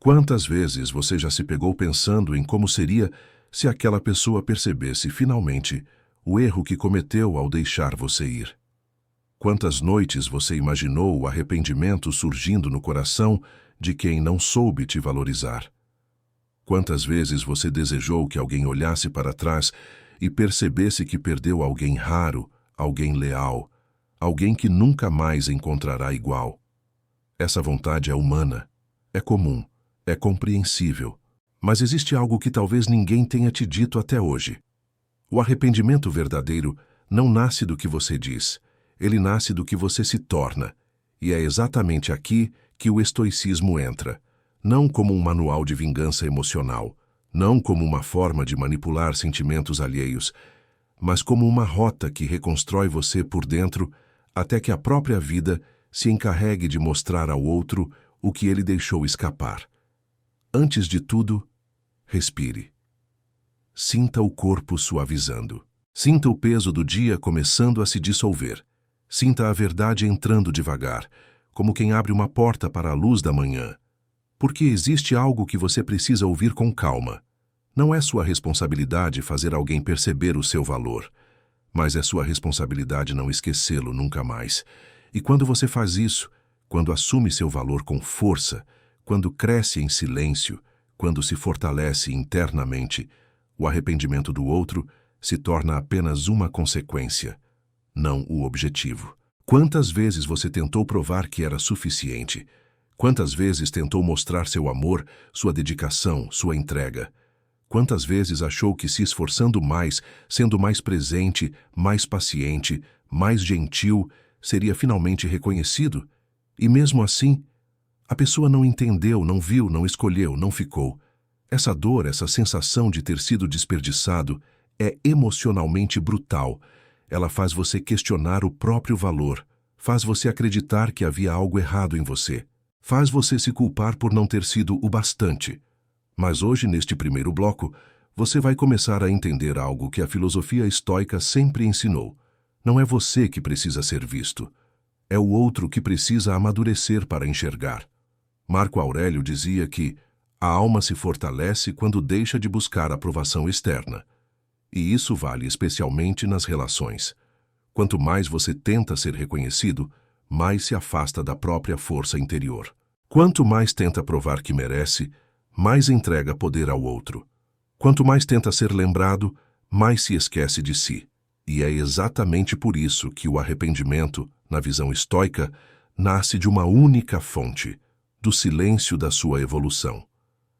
Quantas vezes você já se pegou pensando em como seria se aquela pessoa percebesse finalmente o erro que cometeu ao deixar você ir? Quantas noites você imaginou o arrependimento surgindo no coração de quem não soube te valorizar? Quantas vezes você desejou que alguém olhasse para trás e percebesse que perdeu alguém raro, alguém leal, alguém que nunca mais encontrará igual? Essa vontade é humana, é comum, é compreensível, mas existe algo que talvez ninguém tenha te dito até hoje. O arrependimento verdadeiro não nasce do que você diz, ele nasce do que você se torna, e é exatamente aqui que o estoicismo entra, não como um manual de vingança emocional, não como uma forma de manipular sentimentos alheios, mas como uma rota que reconstrói você por dentro até que a própria vida se encarregue de mostrar ao outro o que ele deixou escapar. Antes de tudo, respire. Sinta o corpo suavizando. Sinta o peso do dia começando a se dissolver. Sinta a verdade entrando devagar, como quem abre uma porta para a luz da manhã. Porque existe algo que você precisa ouvir com calma. Não é sua responsabilidade fazer alguém perceber o seu valor, mas é sua responsabilidade não esquecê-lo nunca mais. E quando você faz isso, quando assume seu valor com força, quando cresce em silêncio, quando se fortalece internamente, o arrependimento do outro se torna apenas uma consequência, não o objetivo. Quantas vezes você tentou provar que era suficiente? Quantas vezes tentou mostrar seu amor, sua dedicação, sua entrega? Quantas vezes achou que se esforçando mais, sendo mais presente, mais paciente, mais gentil, seria finalmente reconhecido? E mesmo assim, a pessoa não entendeu, não viu, não escolheu, não ficou. Essa dor, essa sensação de ter sido desperdiçado é emocionalmente brutal. Ela faz você questionar o próprio valor, faz você acreditar que havia algo errado em você, faz você se culpar por não ter sido o bastante. Mas hoje, neste primeiro bloco, você vai começar a entender algo que a filosofia estoica sempre ensinou. Não é você que precisa ser visto, é o outro que precisa amadurecer para enxergar. Marco Aurélio dizia que a alma se fortalece quando deixa de buscar aprovação externa. E isso vale especialmente nas relações. Quanto mais você tenta ser reconhecido, mais se afasta da própria força interior. Quanto mais tenta provar que merece, mais entrega poder ao outro. Quanto mais tenta ser lembrado, mais se esquece de si. E é exatamente por isso que o arrependimento, na visão estoica, nasce de uma única fonte, do silêncio da sua evolução.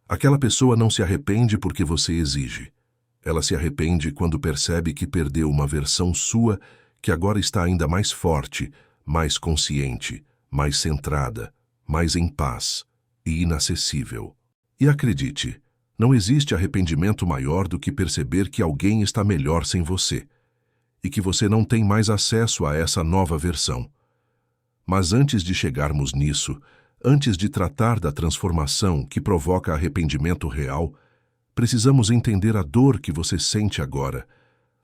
Aquela pessoa não se arrepende porque você exige. Ela se arrepende quando percebe que perdeu uma versão sua que agora está ainda mais forte, mais consciente, mais centrada, mais em paz e inacessível. E acredite, não existe arrependimento maior do que perceber que alguém está melhor sem você e que você não tem mais acesso a essa nova versão. Mas antes de chegarmos nisso, antes de tratar da transformação que provoca arrependimento real, precisamos entender a dor que você sente agora,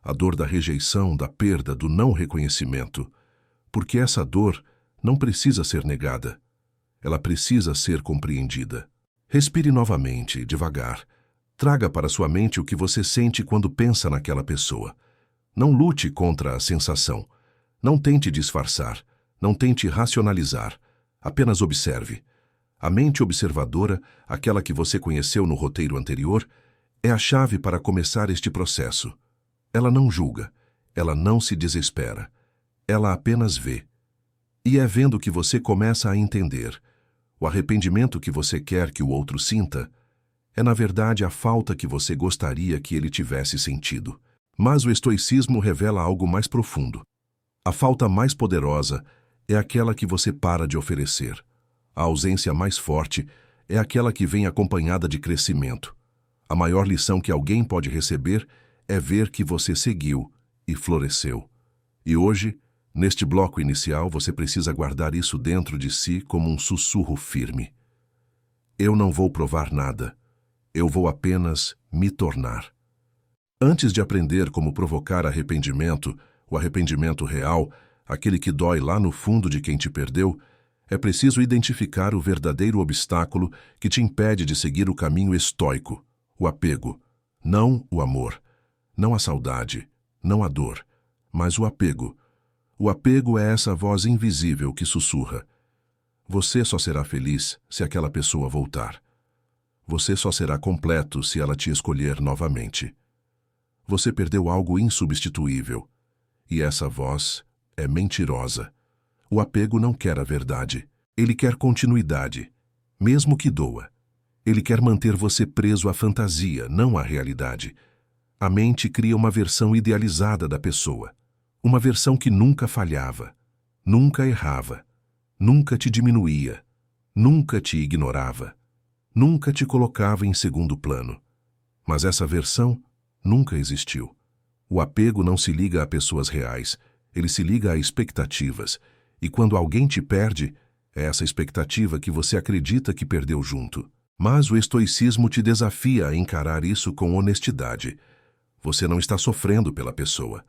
a dor da rejeição, da perda, do não reconhecimento, porque essa dor não precisa ser negada, ela precisa ser compreendida. Respire novamente, devagar. Traga para sua mente o que você sente quando pensa naquela pessoa. Não lute contra a sensação. Não tente disfarçar. Não tente racionalizar. Apenas observe. A mente observadora, aquela que você conheceu no roteiro anterior, é a chave para começar este processo. Ela não julga. Ela não se desespera. Ela apenas vê. E é vendo que você começa a entender. O arrependimento que você quer que o outro sinta é, na verdade, a falta que você gostaria que ele tivesse sentido. Mas o estoicismo revela algo mais profundo. A falta mais poderosa é aquela que você para de oferecer. A ausência mais forte é aquela que vem acompanhada de crescimento. A maior lição que alguém pode receber é ver que você seguiu e floresceu. E hoje, neste bloco inicial, você precisa guardar isso dentro de si como um sussurro firme. Eu não vou provar nada. Eu vou apenas me tornar. Antes de aprender como provocar arrependimento, o arrependimento real, aquele que dói lá no fundo de quem te perdeu, É preciso identificar o verdadeiro obstáculo que te impede de seguir o caminho estoico, o apego, não o amor, não a saudade, não a dor, mas o apego. O apego é essa voz invisível que sussurra: você só será feliz se aquela pessoa voltar. Você só será completo se ela te escolher novamente. Você perdeu algo insubstituível. E essa voz é mentirosa. O apego não quer a verdade. Ele quer continuidade, mesmo que doa. Ele quer manter você preso à fantasia, não à realidade. A mente cria uma versão idealizada da pessoa. Uma versão que nunca falhava, nunca errava, nunca te diminuía, nunca te ignorava, nunca te colocava em segundo plano. Mas essa versão nunca existiu. O apego não se liga a pessoas reais, ele se liga a expectativas. E quando alguém te perde, é essa expectativa que você acredita que perdeu junto. Mas o estoicismo te desafia a encarar isso com honestidade. Você não está sofrendo pela pessoa.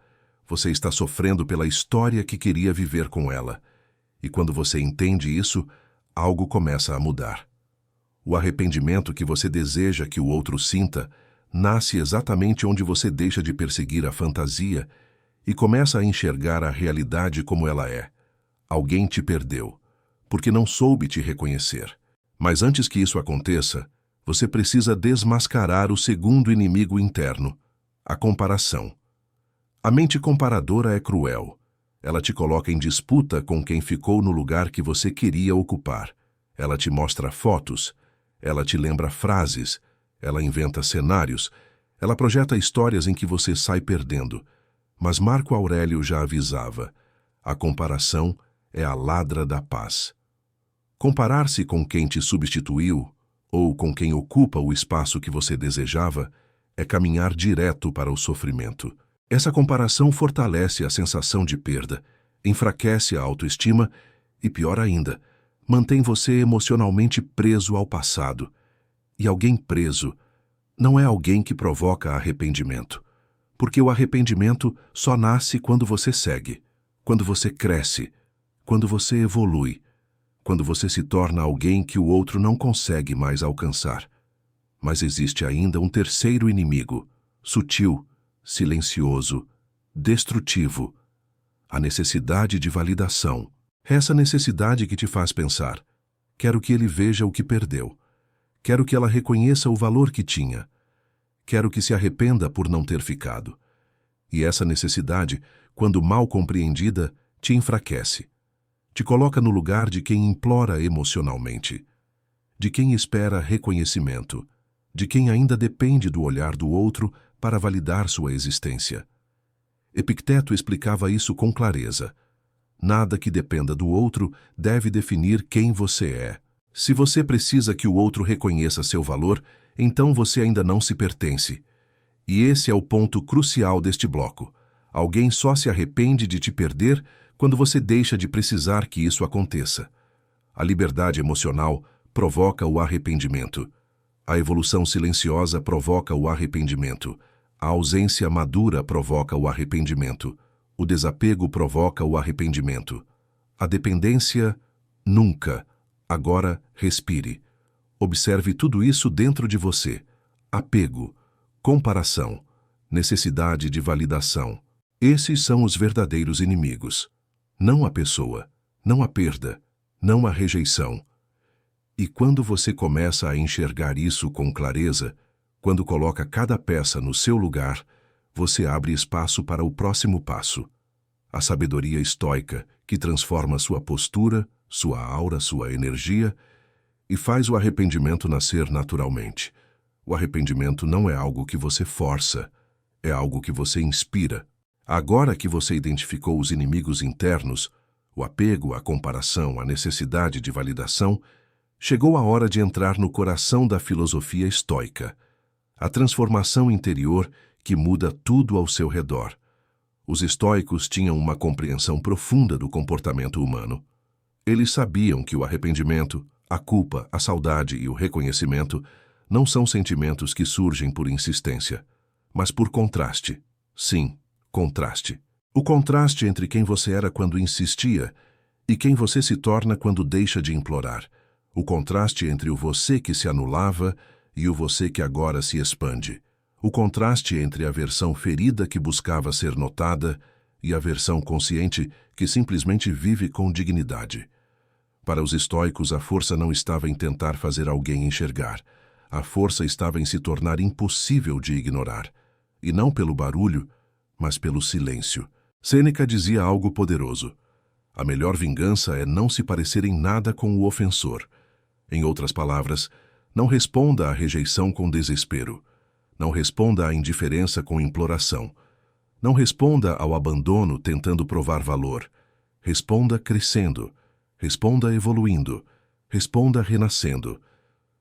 Você está sofrendo pela história que queria viver com ela. E quando você entende isso, algo começa a mudar. O arrependimento que você deseja que o outro sinta nasce exatamente onde você deixa de perseguir a fantasia e começa a enxergar a realidade como ela é. Alguém te perdeu, porque não soube te reconhecer. Mas antes que isso aconteça, você precisa desmascarar o segundo inimigo interno, a comparação. A mente comparadora é cruel. Ela te coloca em disputa com quem ficou no lugar que você queria ocupar. Ela te mostra fotos, ela te lembra frases, ela inventa cenários, ela projeta histórias em que você sai perdendo. Mas Marco Aurélio já avisava: a comparação é a ladra da paz. Comparar-se com quem te substituiu, ou com quem ocupa o espaço que você desejava, é caminhar direto para o sofrimento. Essa comparação fortalece a sensação de perda, enfraquece a autoestima e, pior ainda, mantém você emocionalmente preso ao passado. E alguém preso não é alguém que provoca arrependimento, porque o arrependimento só nasce quando você segue, quando você cresce, quando você evolui, quando você se torna alguém que o outro não consegue mais alcançar. Mas existe ainda um terceiro inimigo, sutil, silencioso, destrutivo: a necessidade de validação. Essa necessidade que te faz pensar: quero que ele veja o que perdeu. Quero que ela reconheça o valor que tinha. Quero que se arrependa por não ter ficado. E essa necessidade, quando mal compreendida, te enfraquece. Te coloca no lugar de quem implora emocionalmente, de quem espera reconhecimento, de quem ainda depende do olhar do outro para validar sua existência. Epicteto explicava isso com clareza. Nada que dependa do outro deve definir quem você é. Se você precisa que o outro reconheça seu valor, então você ainda não se pertence. E esse é o ponto crucial deste bloco. Alguém só se arrepende de te perder quando você deixa de precisar que isso aconteça. A liberdade emocional provoca o arrependimento. A evolução silenciosa provoca o arrependimento. A ausência madura provoca o arrependimento. O desapego provoca o arrependimento. A dependência, nunca. Agora, respire. Observe tudo isso dentro de você. Apego, comparação, necessidade de validação. Esses são os verdadeiros inimigos. Não a pessoa, não a perda, não a rejeição. E quando você começa a enxergar isso com clareza, quando coloca cada peça no seu lugar, você abre espaço para o próximo passo. A sabedoria estoica, que transforma sua postura, sua aura, sua energia, e faz o arrependimento nascer naturalmente. O arrependimento não é algo que você força, é algo que você inspira. Agora que você identificou os inimigos internos, o apego, a comparação, a necessidade de validação, chegou a hora de entrar no coração da filosofia estoica, a transformação interior que muda tudo ao seu redor. Os estoicos tinham uma compreensão profunda do comportamento humano. Eles sabiam que o arrependimento, a culpa, a saudade e o reconhecimento não são sentimentos que surgem por insistência, mas por contraste. Sim, contraste. O contraste entre quem você era quando insistia e quem você se torna quando deixa de implorar. O contraste entre o você que se anulava e o você que agora se expande. O contraste entre a versão ferida que buscava ser notada e a versão consciente que simplesmente vive com dignidade. Para os estoicos, a força não estava em tentar fazer alguém enxergar. A força estava em se tornar impossível de ignorar. E não pelo barulho, mas pelo silêncio. Sêneca dizia algo poderoso. A melhor vingança é não se parecer em nada com o ofensor. Em outras palavras, não responda à rejeição com desespero. Não responda à indiferença com imploração. Não responda ao abandono tentando provar valor. Responda crescendo. Responda evoluindo. Responda renascendo.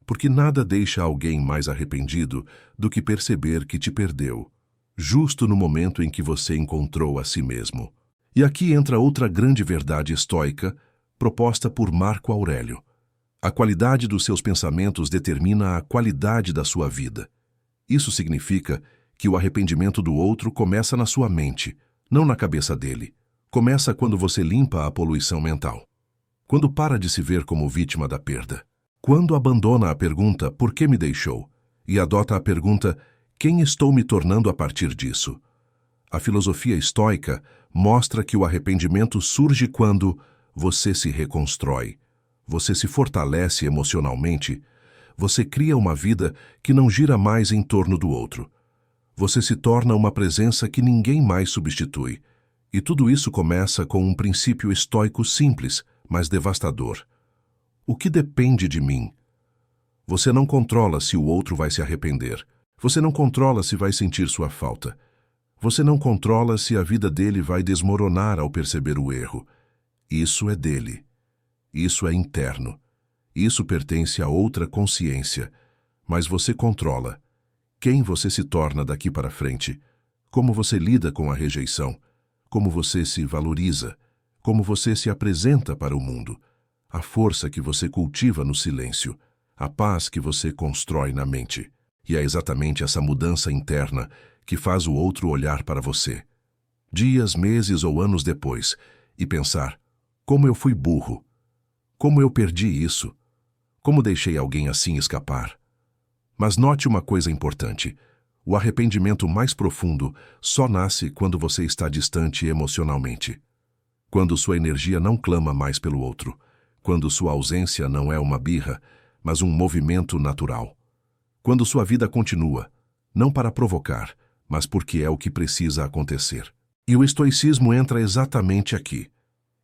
Porque nada deixa alguém mais arrependido do que perceber que te perdeu, justo no momento em que você encontrou a si mesmo. E aqui entra outra grande verdade estoica, proposta por Marco Aurélio. A qualidade dos seus pensamentos determina a qualidade da sua vida. Isso significa que o arrependimento do outro começa na sua mente, não na cabeça dele. Começa quando você limpa a poluição mental. Quando para de se ver como vítima da perda. Quando abandona a pergunta "por que me deixou?" e adota a pergunta "quem estou me tornando a partir disso?" A filosofia estoica mostra que o arrependimento surge quando você se reconstrói, você se fortalece emocionalmente, você cria uma vida que não gira mais em torno do outro. Você se torna uma presença que ninguém mais substitui. E tudo isso começa com um princípio estoico simples, mas devastador. O que depende de mim? Você não controla se o outro vai se arrepender. Você não controla se vai sentir sua falta. Você não controla se a vida dele vai desmoronar ao perceber o erro. Isso é dele. Isso é interno. Isso pertence a outra consciência. Mas você controla. Quem você se torna daqui para frente? Como você lida com a rejeição? Como você se valoriza? Como você se apresenta para o mundo? A força que você cultiva no silêncio, a paz que você constrói na mente. E é exatamente essa mudança interna que faz o outro olhar para você, dias, meses ou anos depois, e pensar: como eu fui burro? Como eu perdi isso? Como deixei alguém assim escapar? Mas note uma coisa importante: o arrependimento mais profundo só nasce quando você está distante emocionalmente. Quando sua energia não clama mais pelo outro. Quando sua ausência não é uma birra, mas um movimento natural. Quando sua vida continua, não para provocar, mas porque é o que precisa acontecer. E o estoicismo entra exatamente aqui.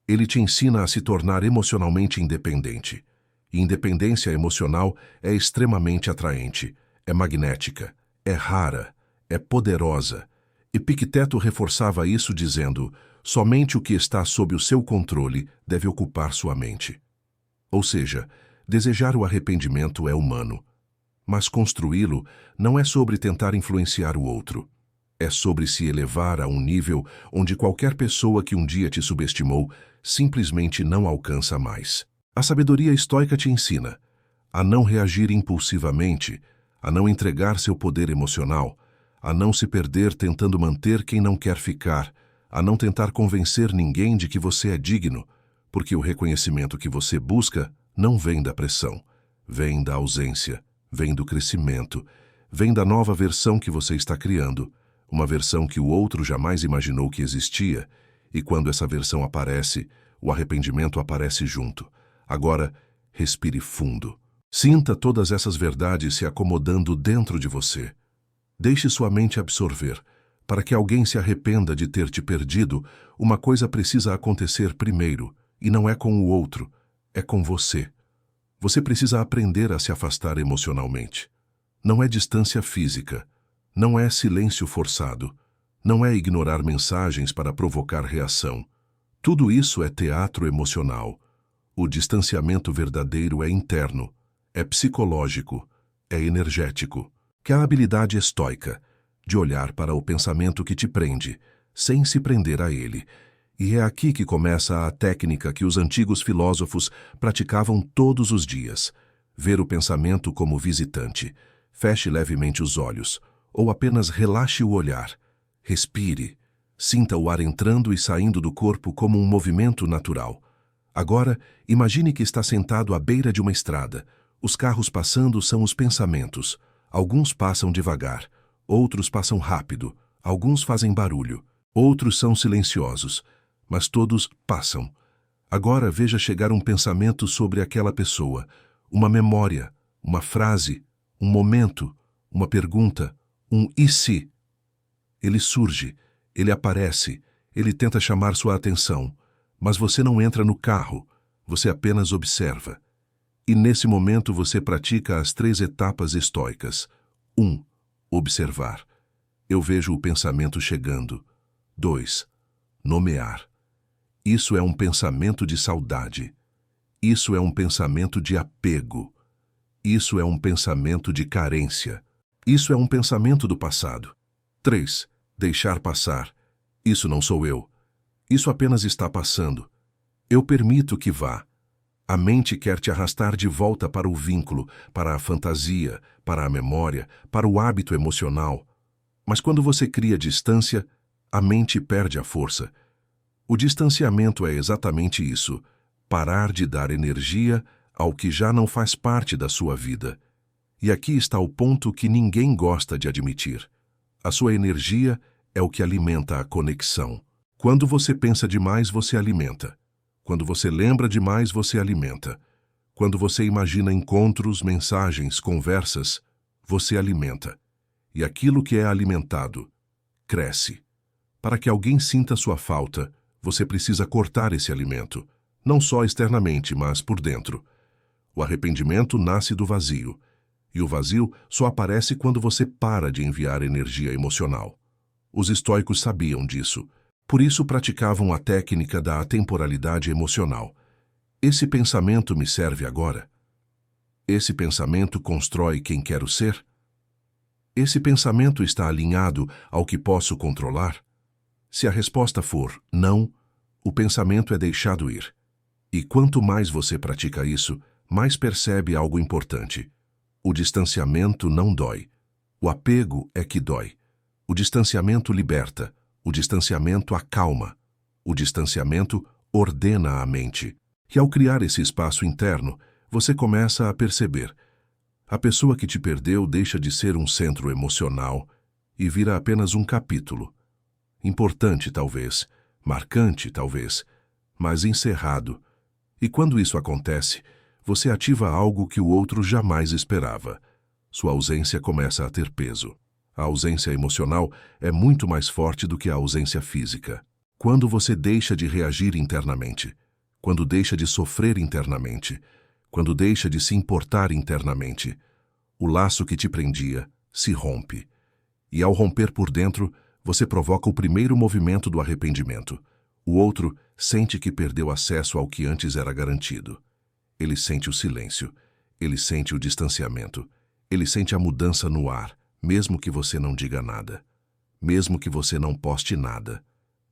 Ele te ensina a se tornar emocionalmente independente. E independência emocional é extremamente atraente, é magnética, é rara, é poderosa. Epicteto reforçava isso dizendo: somente o que está sob o seu controle deve ocupar sua mente. Ou seja, desejar o arrependimento é humano, mas construí-lo não é sobre tentar influenciar o outro. É sobre se elevar a um nível onde qualquer pessoa que um dia te subestimou simplesmente não alcança mais. A sabedoria estoica te ensina a não reagir impulsivamente, a não entregar seu poder emocional, a não se perder tentando manter quem não quer ficar, a não tentar convencer ninguém de que você é digno, porque o reconhecimento que você busca não vem da pressão, vem da ausência, vem do crescimento, vem da nova versão que você está criando, uma versão que o outro jamais imaginou que existia, e quando essa versão aparece, o arrependimento aparece junto. Agora, respire fundo. Sinta todas essas verdades se acomodando dentro de você. Deixe sua mente absorver. Para que alguém se arrependa de ter te perdido, uma coisa precisa acontecer primeiro, e não é com o outro, é com você. Você precisa aprender a se afastar emocionalmente. Não é distância física, não é silêncio forçado, não é ignorar mensagens para provocar reação. Tudo isso é teatro emocional. O distanciamento verdadeiro é interno, é psicológico, é energético. Que a habilidade estoica de olhar para o pensamento que te prende, sem se prender a ele. E é aqui que começa a técnica que os antigos filósofos praticavam todos os dias. Ver o pensamento como visitante. Feche levemente os olhos, ou apenas relaxe o olhar. Respire. Sinta o ar entrando e saindo do corpo como um movimento natural. Agora, imagine que está sentado à beira de uma estrada. Os carros passando são os pensamentos. Alguns passam devagar, outros passam rápido, alguns fazem barulho, outros são silenciosos, mas todos passam. Agora veja chegar um pensamento sobre aquela pessoa, uma memória, uma frase, um momento, uma pergunta, um e se. Ele surge, ele aparece, ele tenta chamar sua atenção, mas você não entra no carro, você apenas observa. E nesse momento você pratica as 3 etapas estoicas. 1. Observar. Eu vejo o pensamento chegando. 2. Nomear. Isso é um pensamento de saudade. Isso é um pensamento de apego. Isso é um pensamento de carência. Isso é um pensamento do passado. 3. Deixar passar. Isso não sou eu. Isso apenas está passando. Eu permito que vá. A mente quer te arrastar de volta para o vínculo, para a fantasia, para a memória, para o hábito emocional. Mas quando você cria distância, a mente perde a força. O distanciamento é exatamente isso: parar de dar energia ao que já não faz parte da sua vida. E aqui está o ponto que ninguém gosta de admitir. A sua energia é o que alimenta a conexão. Quando você pensa demais, você alimenta. Quando você lembra demais, você alimenta. Quando você imagina encontros, mensagens, conversas, você alimenta. E aquilo que é alimentado cresce. Para que alguém sinta sua falta, você precisa cortar esse alimento, não só externamente, mas por dentro. O arrependimento nasce do vazio, e o vazio só aparece quando você para de enviar energia emocional. Os estoicos sabiam disso. Por isso praticavam a técnica da atemporalidade emocional. Esse pensamento me serve agora? Esse pensamento constrói quem quero ser? Esse pensamento está alinhado ao que posso controlar? Se a resposta for não, o pensamento é deixado ir. E quanto mais você pratica isso, mais percebe algo importante. O distanciamento não dói. O apego é que dói. O distanciamento liberta. O distanciamento acalma. O distanciamento ordena a mente. E ao criar esse espaço interno, você começa a perceber. A pessoa que te perdeu deixa de ser um centro emocional e vira apenas um capítulo. Importante, talvez, marcante, talvez, mas encerrado. E quando isso acontece, você ativa algo que o outro jamais esperava. Sua ausência começa a ter peso. A ausência emocional é muito mais forte do que a ausência física. Quando você deixa de reagir internamente, quando deixa de sofrer internamente, quando deixa de se importar internamente, o laço que te prendia se rompe. E ao romper por dentro, você provoca o primeiro movimento do arrependimento. O outro sente que perdeu acesso ao que antes era garantido. Ele sente o silêncio, ele sente o distanciamento, ele sente a mudança no ar, mesmo que você não diga nada, mesmo que você não poste nada,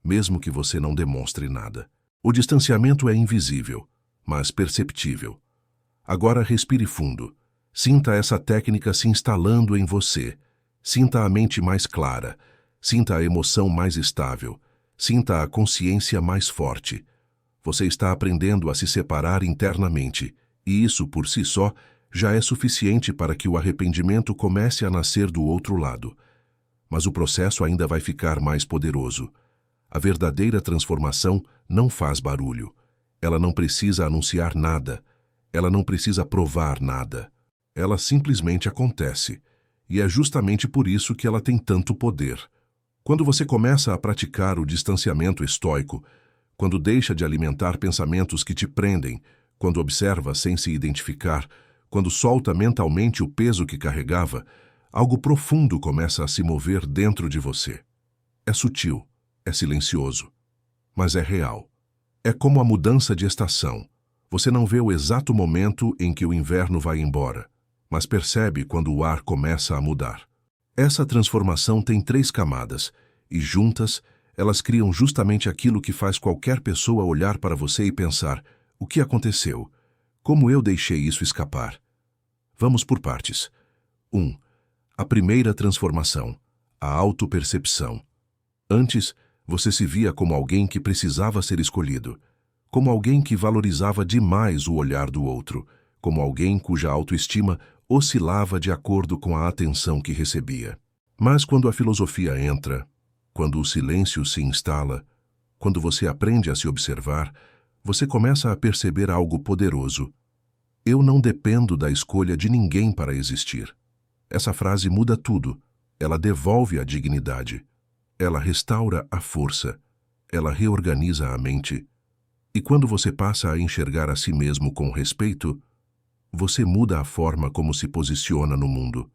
mesmo que você não demonstre nada. O distanciamento é invisível, mas perceptível. Agora respire fundo. Sinta essa técnica se instalando em você. Sinta a mente mais clara. Sinta a emoção mais estável. Sinta a consciência mais forte. Você está aprendendo a se separar internamente, e isso, por si só, já é suficiente para que o arrependimento comece a nascer do outro lado. Mas o processo ainda vai ficar mais poderoso. A verdadeira transformação não faz barulho. Ela não precisa anunciar nada. Ela não precisa provar nada. Ela simplesmente acontece. E é justamente por isso que ela tem tanto poder. Quando você começa a praticar o distanciamento estoico, quando deixa de alimentar pensamentos que te prendem, quando observa sem se identificar, quando solta mentalmente o peso que carregava, algo profundo começa a se mover dentro de você. É sutil, é silencioso, mas é real. É como a mudança de estação. Você não vê o exato momento em que o inverno vai embora, mas percebe quando o ar começa a mudar. Essa transformação tem 3 camadas, e juntas, elas criam justamente aquilo que faz qualquer pessoa olhar para você e pensar: o que aconteceu? Como eu deixei isso escapar? Vamos por partes. 1. A primeira transformação, a autopercepção. Antes, você se via como alguém que precisava ser escolhido, como alguém que valorizava demais o olhar do outro, como alguém cuja autoestima oscilava de acordo com a atenção que recebia. Mas quando a filosofia entra, quando o silêncio se instala, quando você aprende a se observar, você começa a perceber algo poderoso. Eu não dependo da escolha de ninguém para existir. Essa frase muda tudo. Ela devolve a dignidade. Ela restaura a força. Ela reorganiza a mente. E quando você passa a enxergar a si mesmo com respeito, você muda a forma como se posiciona no mundo.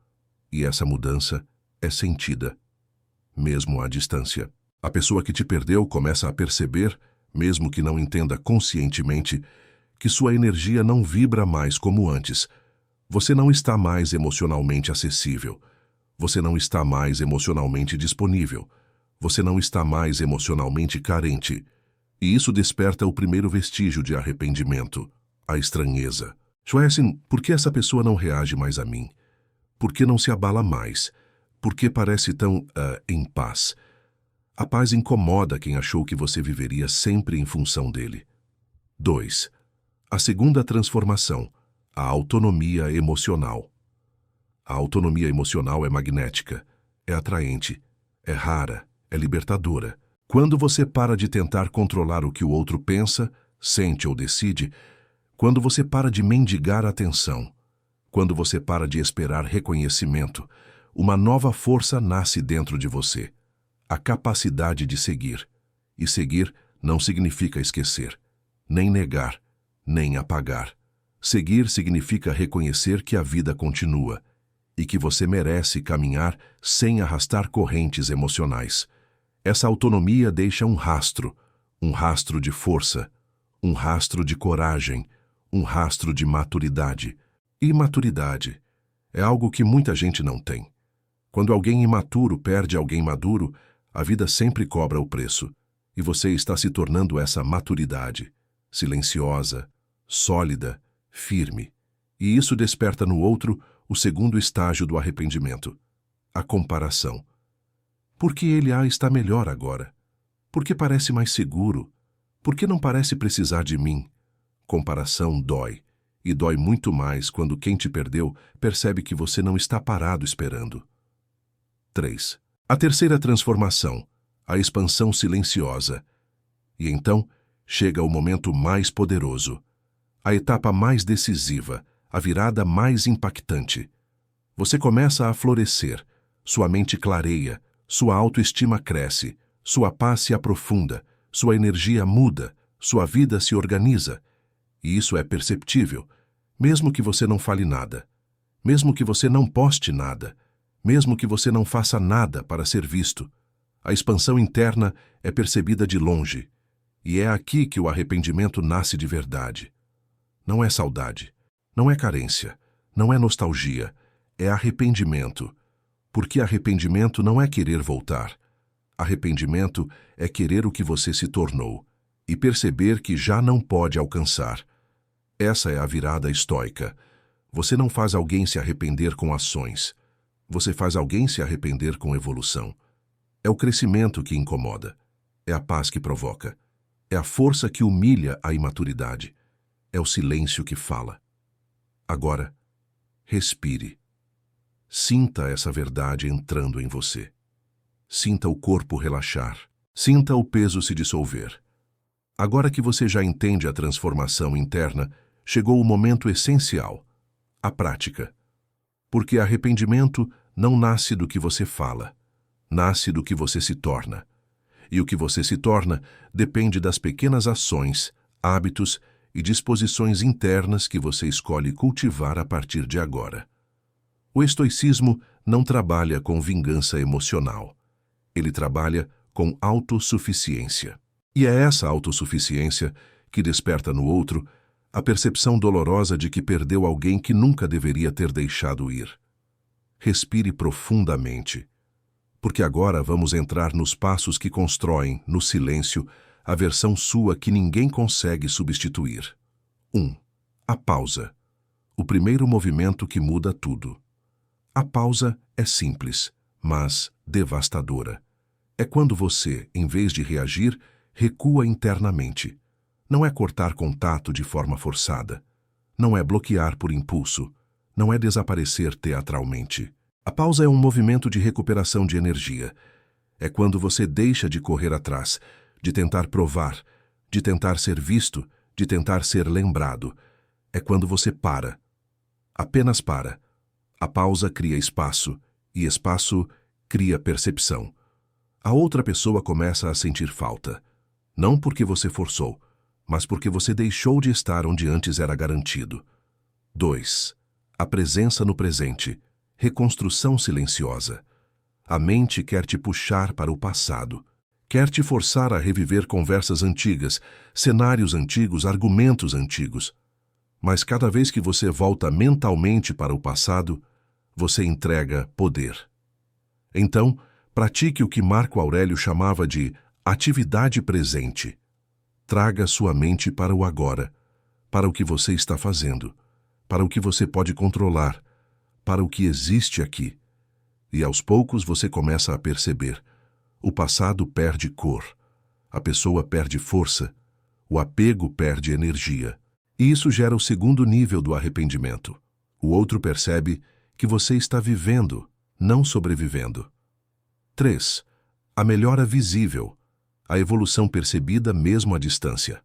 E essa mudança é sentida, mesmo à distância. A pessoa que te perdeu começa a perceber, mesmo que não entenda conscientemente, que sua energia não vibra mais como antes. Você não está mais emocionalmente acessível. Você não está mais emocionalmente disponível. Você não está mais emocionalmente carente. E isso desperta o primeiro vestígio de arrependimento, a estranheza. Schwesen, por que essa pessoa não reage mais a mim? Por que não se abala mais? Por que parece tão, em paz? A paz incomoda quem achou que você viveria sempre em função dele. 2. A segunda transformação, a autonomia emocional. A autonomia emocional é magnética, é atraente, é rara, é libertadora. Quando você para de tentar controlar o que o outro pensa, sente ou decide, quando você para de mendigar atenção, quando você para de esperar reconhecimento, uma nova força nasce dentro de você. A capacidade de seguir. E seguir não significa esquecer, nem negar, nem apagar. Seguir significa reconhecer que a vida continua e que você merece caminhar sem arrastar correntes emocionais. Essa autonomia deixa um rastro de força, um rastro de coragem, um rastro de maturidade. E maturidade é algo que muita gente não tem. Quando alguém imaturo perde alguém maduro, a vida sempre cobra o preço, e você está se tornando essa maturidade, silenciosa, sólida, firme. E isso desperta no outro o segundo estágio do arrependimento, a comparação. Por que ele está melhor agora? Por que parece mais seguro? Por que não parece precisar de mim? Comparação dói, e dói muito mais quando quem te perdeu percebe que você não está parado esperando. 3. A terceira transformação, a expansão silenciosa. E então chega o momento mais poderoso, a etapa mais decisiva, a virada mais impactante. Você começa a florescer, sua mente clareia, sua autoestima cresce, sua paz se aprofunda, sua energia muda, sua vida se organiza. E isso é perceptível, mesmo que você não fale nada, mesmo que você não poste nada, mesmo que você não faça nada para ser visto. A expansão interna é percebida de longe, e é aqui que o arrependimento nasce de verdade. Não é saudade, não é carência, não é nostalgia, é arrependimento. Porque arrependimento não é querer voltar. Arrependimento é querer o que você se tornou e perceber que já não pode alcançar. Essa é a virada estoica. Você não faz alguém se arrepender com ações. Você faz alguém se arrepender com evolução. É o crescimento que incomoda. É a paz que provoca. É a força que humilha a imaturidade. É o silêncio que fala. Agora, respire. Sinta essa verdade entrando em você. Sinta o corpo relaxar. Sinta o peso se dissolver. Agora que você já entende a transformação interna, chegou o momento essencial, a prática. Porque arrependimento não nasce do que você fala, nasce do que você se torna. E o que você se torna depende das pequenas ações, hábitos e disposições internas que você escolhe cultivar a partir de agora. O estoicismo não trabalha com vingança emocional. Ele trabalha com autossuficiência. E é essa autossuficiência que desperta no outro a percepção dolorosa de que perdeu alguém que nunca deveria ter deixado ir. Respire profundamente, porque agora vamos entrar nos passos que constroem, no silêncio, a versão sua que ninguém consegue substituir. 1. A pausa. O primeiro movimento que muda tudo. A pausa é simples, mas devastadora. É quando você, em vez de reagir, recua internamente. Não é cortar contato de forma forçada. Não é bloquear por impulso. Não é desaparecer teatralmente. A pausa é um movimento de recuperação de energia. É quando você deixa de correr atrás, de tentar provar, de tentar ser visto, de tentar ser lembrado. É quando você para. Apenas para. A pausa cria espaço, e espaço cria percepção. A outra pessoa começa a sentir falta. Não porque você forçou, mas porque você deixou de estar onde antes era garantido. 2. A presença no presente. Reconstrução silenciosa. A mente quer te puxar para o passado. Quer te forçar a reviver conversas antigas, cenários antigos, argumentos antigos. Mas cada vez que você volta mentalmente para o passado, você entrega poder. Então, pratique o que Marco Aurélio chamava de atividade presente. Traga sua mente para o agora, para o que você está fazendo, para o que você pode controlar, para o que existe aqui. E aos poucos você começa a perceber. O passado perde cor, a pessoa perde força, o apego perde energia. E isso gera o segundo nível do arrependimento. O outro percebe que você está vivendo, não sobrevivendo. 3. A melhora visível. A evolução percebida mesmo à distância.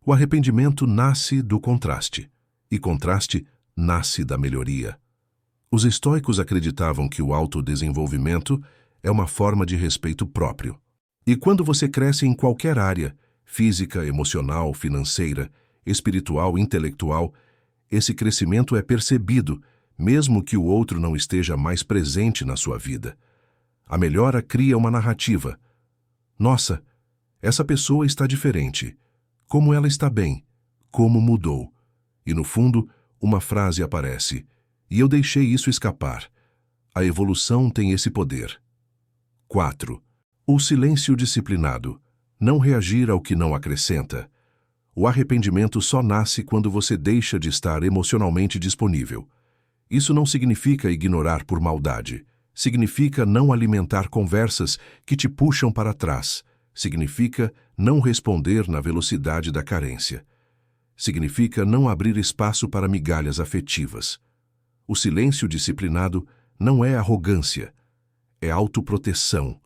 O arrependimento nasce do contraste, e contraste nasce da melhoria. Os estoicos acreditavam que o autodesenvolvimento é uma forma de respeito próprio. E quando você cresce em qualquer área, física, emocional, financeira, espiritual, intelectual, esse crescimento é percebido, mesmo que o outro não esteja mais presente na sua vida. A melhora cria uma narrativa. Nossa, essa pessoa está diferente. Como ela está bem. Como mudou. E no fundo, uma frase aparece. E eu deixei isso escapar. A evolução tem esse poder. 4. O silêncio disciplinado. Não reagir ao que não acrescenta. O arrependimento só nasce quando você deixa de estar emocionalmente disponível. Isso não significa ignorar por maldade. Significa não alimentar conversas que te puxam para trás. Significa não responder na velocidade da carência. Significa não abrir espaço para migalhas afetivas. O silêncio disciplinado não é arrogância, é autoproteção.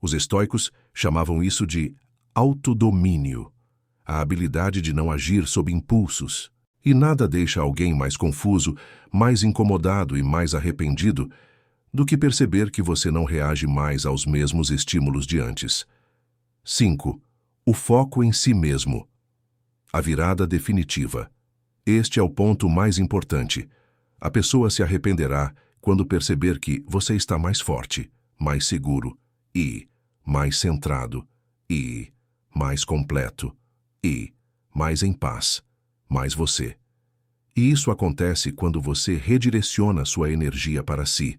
Os estoicos chamavam isso de autodomínio, a habilidade de não agir sob impulsos. E nada deixa alguém mais confuso, mais incomodado e mais arrependido do que perceber que você não reage mais aos mesmos estímulos de antes. 5. O foco em si mesmo. A virada definitiva. Este é o ponto mais importante. A pessoa se arrependerá quando perceber que você está mais forte, mais seguro, e mais centrado, e mais completo, e mais em paz, mais você. E isso acontece quando você redireciona sua energia para si,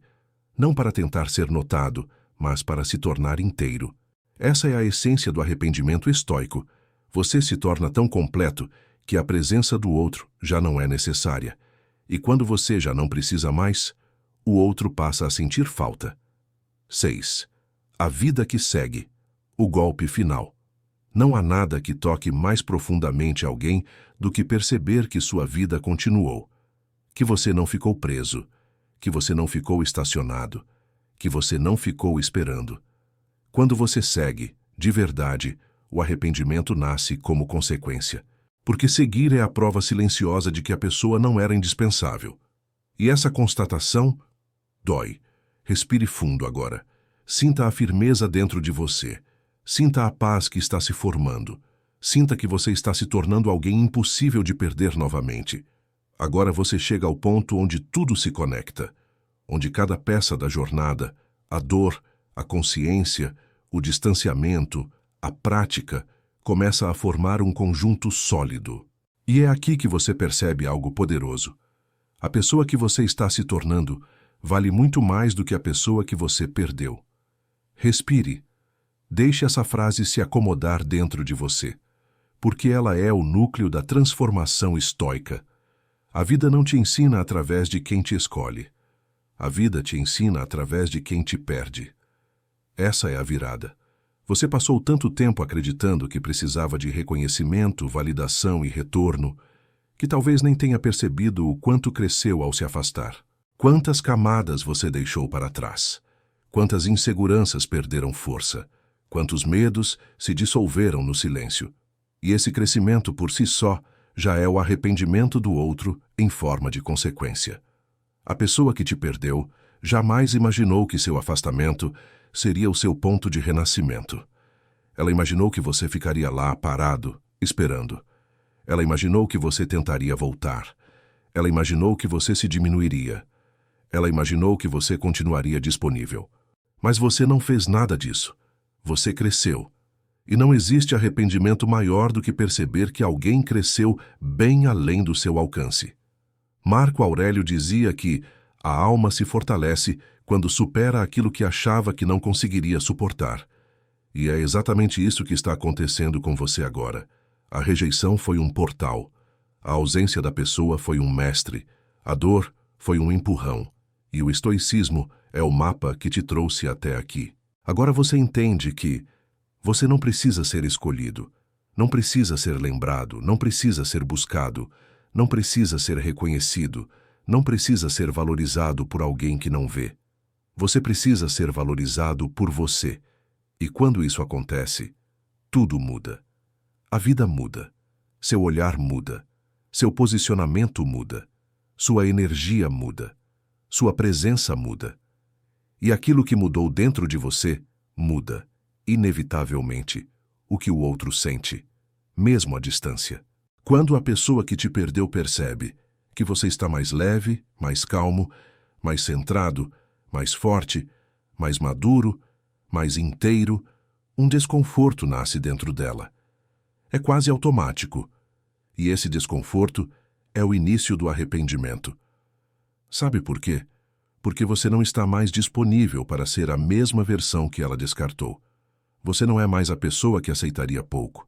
não para tentar ser notado, mas para se tornar inteiro. Essa é a essência do arrependimento estoico. Você se torna tão completo que a presença do outro já não é necessária. E quando você já não precisa mais, o outro passa a sentir falta. 6. A vida que segue. O golpe final. Não há nada que toque mais profundamente alguém do que perceber que sua vida continuou, que você não ficou preso, que você não ficou estacionado, que você não ficou esperando. Quando você segue, de verdade, o arrependimento nasce como consequência, porque seguir é a prova silenciosa de que a pessoa não era indispensável. E essa constatação dói. Respire fundo agora. Sinta a firmeza dentro de você. Sinta a paz que está se formando. Sinta que você está se tornando alguém impossível de perder novamente. Agora você chega ao ponto onde tudo se conecta, onde cada peça da jornada, a dor, a consciência, o distanciamento, a prática, começa a formar um conjunto sólido. E é aqui que você percebe algo poderoso. A pessoa que você está se tornando vale muito mais do que a pessoa que você perdeu. Respire. Deixe essa frase se acomodar dentro de você, porque ela é o núcleo da transformação estoica. A vida não te ensina através de quem te escolhe. A vida te ensina através de quem te perde. Essa é a virada. Você passou tanto tempo acreditando que precisava de reconhecimento, validação e retorno, que talvez nem tenha percebido o quanto cresceu ao se afastar. Quantas camadas você deixou para trás? Quantas inseguranças perderam força? Quantos medos se dissolveram no silêncio? E esse crescimento por si só já é o arrependimento do outro em forma de consequência. A pessoa que te perdeu jamais imaginou que seu afastamento seria o seu ponto de renascimento. Ela imaginou que você ficaria lá parado, esperando. Ela imaginou que você tentaria voltar. Ela imaginou que você se diminuiria. Ela imaginou que você continuaria disponível. Mas você não fez nada disso. Você cresceu. E não existe arrependimento maior do que perceber que alguém cresceu bem além do seu alcance. Marco Aurélio dizia que a alma se fortalece quando supera aquilo que achava que não conseguiria suportar. E é exatamente isso que está acontecendo com você agora. A rejeição foi um portal. A ausência da pessoa foi um mestre. A dor foi um empurrão. E o estoicismo é o mapa que te trouxe até aqui. Agora você entende que você não precisa ser escolhido, não precisa ser lembrado, não precisa ser buscado, não precisa ser reconhecido, não precisa ser valorizado por alguém que não vê. Você precisa ser valorizado por você. E quando isso acontece, tudo muda. A vida muda. Seu olhar muda. Seu posicionamento muda. Sua energia muda. Sua presença muda. E aquilo que mudou dentro de você muda, inevitavelmente, o que o outro sente, mesmo à distância. Quando a pessoa que te perdeu percebe que você está mais leve, mais calmo, mais centrado, mais forte, mais maduro, mais inteiro, um desconforto nasce dentro dela. É quase automático. E esse desconforto é o início do arrependimento. Sabe por quê? Porque você não está mais disponível para ser a mesma versão que ela descartou. Você não é mais a pessoa que aceitaria pouco,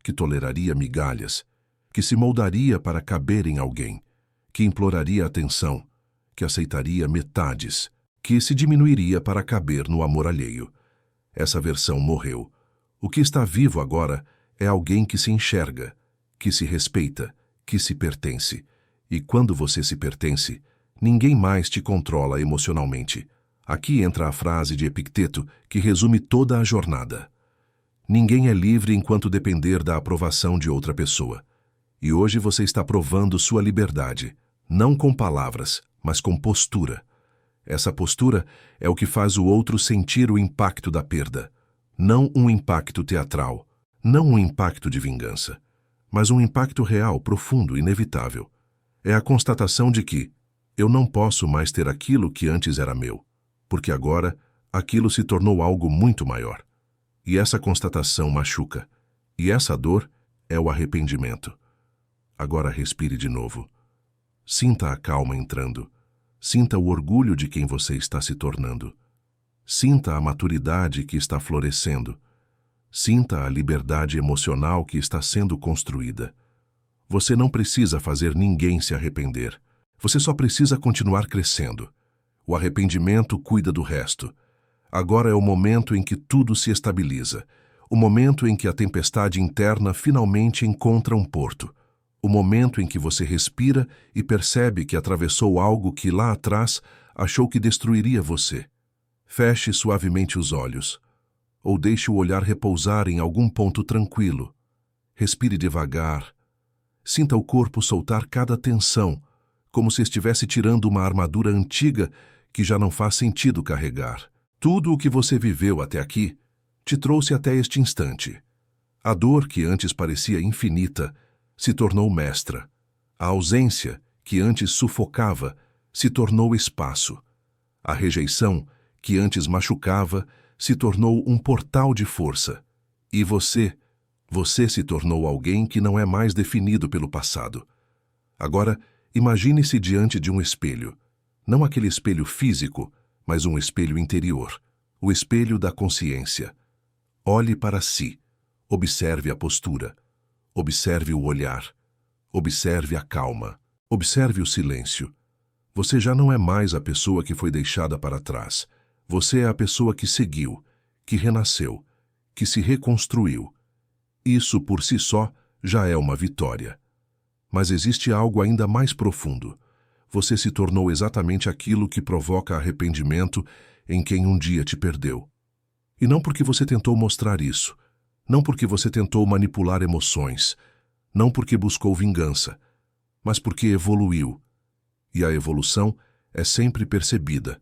que toleraria migalhas, que se moldaria para caber em alguém, que imploraria atenção, que aceitaria metades, que se diminuiria para caber no amor alheio. Essa versão morreu. O que está vivo agora é alguém que se enxerga, que se respeita, que se pertence. E quando você se pertence, ninguém mais te controla emocionalmente. Aqui entra a frase de Epicteto que resume toda a jornada. Ninguém é livre enquanto depender da aprovação de outra pessoa. E hoje você está provando sua liberdade, não com palavras, mas com postura. Essa postura é o que faz o outro sentir o impacto da perda. Não um impacto teatral, não um impacto de vingança, mas um impacto real, profundo, inevitável. É a constatação de que eu não posso mais ter aquilo que antes era meu, porque agora aquilo se tornou algo muito maior. E essa constatação machuca. E essa dor é o arrependimento. Agora respire de novo. Sinta a calma entrando. Sinta o orgulho de quem você está se tornando. Sinta a maturidade que está florescendo. Sinta a liberdade emocional que está sendo construída. Você não precisa fazer ninguém se arrepender. Você só precisa continuar crescendo. O arrependimento cuida do resto. Agora é o momento em que tudo se estabiliza. O momento em que a tempestade interna finalmente encontra um porto. O momento em que você respira e percebe que atravessou algo que lá atrás achou que destruiria você. Feche suavemente os olhos. Ou deixe o olhar repousar em algum ponto tranquilo. Respire devagar. Sinta o corpo soltar cada tensão, como se estivesse tirando uma armadura antiga que já não faz sentido carregar. Tudo o que você viveu até aqui te trouxe até este instante. A dor que antes parecia infinita se tornou mestra. A ausência, que antes sufocava, se tornou espaço. A rejeição, que antes machucava, se tornou um portal de força. E você se tornou alguém que não é mais definido pelo passado. Agora, imagine-se diante de um espelho. Não aquele espelho físico, mas um espelho interior. O espelho da consciência. Olhe para si. Observe a postura. Observe o olhar. Observe a calma. Observe o silêncio. Você já não é mais a pessoa que foi deixada para trás. Você é a pessoa que seguiu, que renasceu, que se reconstruiu. Isso por si só já é uma vitória. Mas existe algo ainda mais profundo. Você se tornou exatamente aquilo que provoca arrependimento em quem um dia te perdeu. E não porque você tentou mostrar isso, não porque você tentou manipular emoções, não porque buscou vingança, mas porque evoluiu. E a evolução é sempre percebida,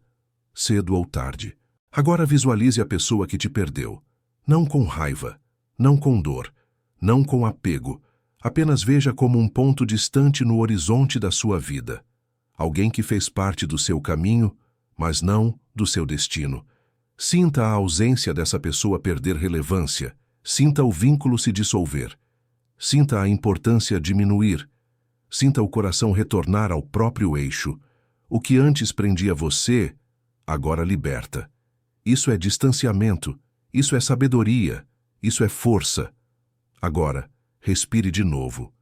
cedo ou tarde. Agora visualize a pessoa que te perdeu, não com raiva, não com dor, não com apego, apenas veja como um ponto distante no horizonte da sua vida. Alguém que fez parte do seu caminho, mas não do seu destino. Sinta a ausência dessa pessoa perder relevância, sinta o vínculo se dissolver, sinta a importância diminuir, sinta o coração retornar ao próprio eixo. O que antes prendia você, agora liberta. Isso é distanciamento, isso é sabedoria, isso é força. Agora, respire de novo.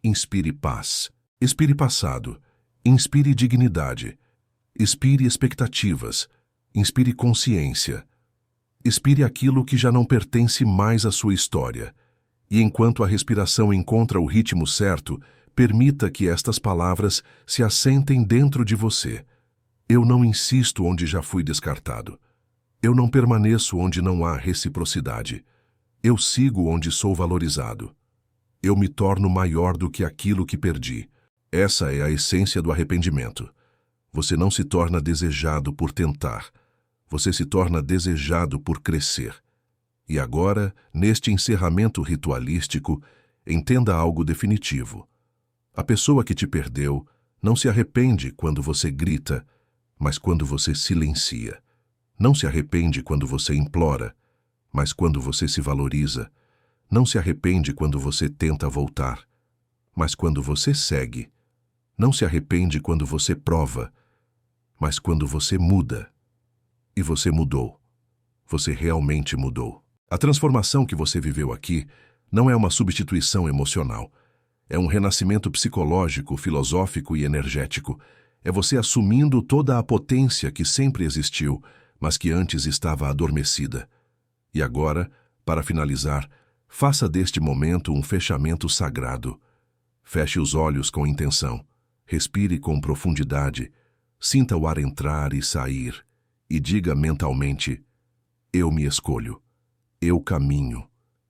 Inspire paz. Expire passado. Inspire dignidade. Expire expectativas. Inspire consciência. Expire aquilo que já não pertence mais à sua história. E enquanto a respiração encontra o ritmo certo, permita que estas palavras se assentem dentro de você. Eu não insisto onde já fui descartado. Eu não permaneço onde não há reciprocidade. Eu sigo onde sou valorizado. Eu me torno maior do que aquilo que perdi. Essa é a essência do arrependimento. Você não se torna desejado por tentar. Você se torna desejado por crescer. E agora, neste encerramento ritualístico, entenda algo definitivo. A pessoa que te perdeu não se arrepende quando você grita, mas quando você silencia. Não se arrepende quando você implora, mas quando você se valoriza. Não se arrepende quando você tenta voltar, mas quando você segue. Não se arrepende quando você prova, mas quando você muda. E você mudou. Você realmente mudou. A transformação que você viveu aqui não é uma substituição emocional. É um renascimento psicológico, filosófico e energético. É você assumindo toda a potência que sempre existiu, mas que antes estava adormecida. E agora, para finalizar, faça deste momento um fechamento sagrado. Feche os olhos com intenção. Respire com profundidade. Sinta o ar entrar e sair. E diga mentalmente: eu me escolho. Eu caminho.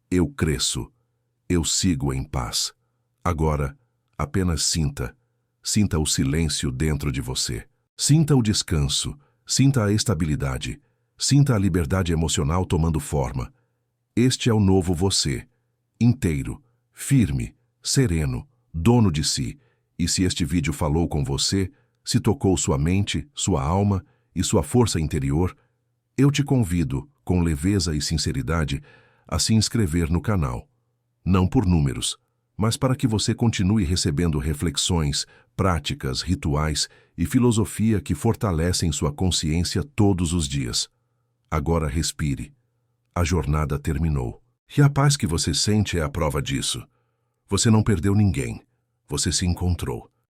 Eu cresço. Eu sigo em paz. Agora, apenas sinta. Sinta o silêncio dentro de você. Sinta o descanso. Sinta a estabilidade. Sinta a liberdade emocional tomando forma. Este é o novo você. Inteiro, firme, sereno, dono de si. E se este vídeo falou com você, se tocou sua mente, sua alma e sua força interior, eu te convido, com leveza e sinceridade, a se inscrever no canal. Não por números, mas para que você continue recebendo reflexões, práticas, rituais e filosofia que fortalecem sua consciência todos os dias. Agora respire. A jornada terminou. E a paz que você sente é a prova disso. Você não perdeu ninguém. Você se encontrou.